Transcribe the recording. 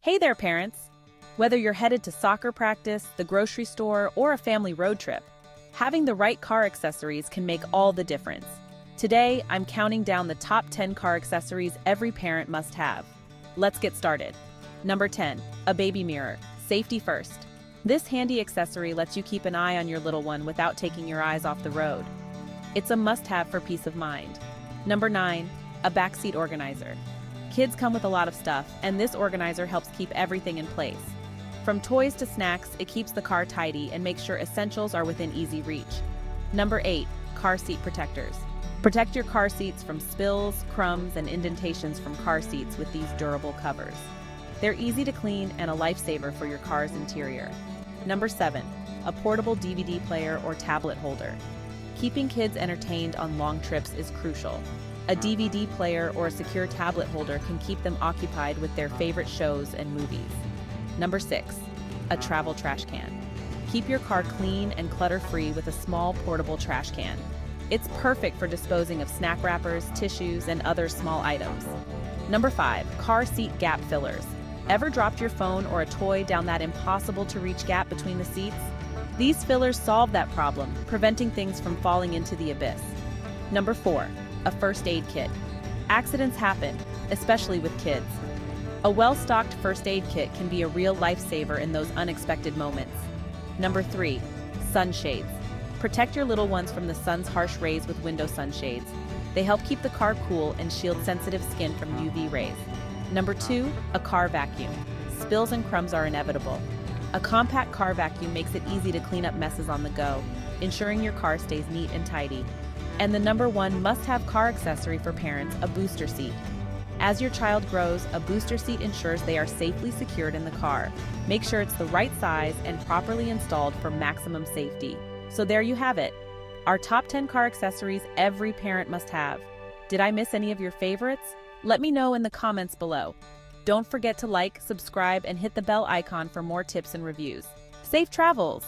Hey there, parents! Whether you're headed to soccer practice, the grocery store, or a family road trip, having the right car accessories can make all the difference. Today, I'm counting down the top 10 car accessories every parent must have. Let's get started. Number 10, a baby mirror. Safety first. This handy accessory lets you keep an eye on your little one without taking your eyes off the road. It's a must-have for peace of mind. Number 9, a backseat organizer. Kids come with a lot of stuff, and this organizer helps keep everything in place. From toys to snacks, it keeps the car tidy and makes sure essentials are within easy reach. Number 8, car seat protectors. Protect your car seats from spills, crumbs, and indentations from car seats with these durable covers. They're easy to clean and a lifesaver for your car's interior. Number 7, a portable DVD player or tablet holder. Keeping kids entertained on long trips is crucial. A DVD player or a secure tablet holder can keep them occupied with their favorite shows and movies. Number 6, a travel trash can. Keep your car clean and clutter-free with a small portable trash can. It's perfect for disposing of snack wrappers, tissues, and other small items. Number 5, car seat gap fillers. Ever dropped your phone or a toy down that impossible-to-reach gap between the seats? These fillers solve that problem, preventing things from falling into the abyss. Number 4, a first aid kit. Accidents happen, especially with kids. A well-stocked first aid kit can be a real lifesaver in those unexpected moments. Number 3, sunshades. Protect your little ones from the sun's harsh rays with window sunshades. They help keep the car cool and shield sensitive skin from UV rays. Number 2, a car vacuum. Spills and crumbs are inevitable. A compact car vacuum makes it easy to clean up messes on the go, ensuring your car stays neat and tidy. And the number 1 must-have car accessory for parents, a booster seat. As your child grows, a booster seat ensures they are safely secured in the car. Make sure it's the right size and properly installed for maximum safety. So there you have it, our top 10 car accessories every parent must have. Did I miss any of your favorites? Let me know in the comments below. Don't forget to like, subscribe, and hit the bell icon for more tips and reviews. Safe travels!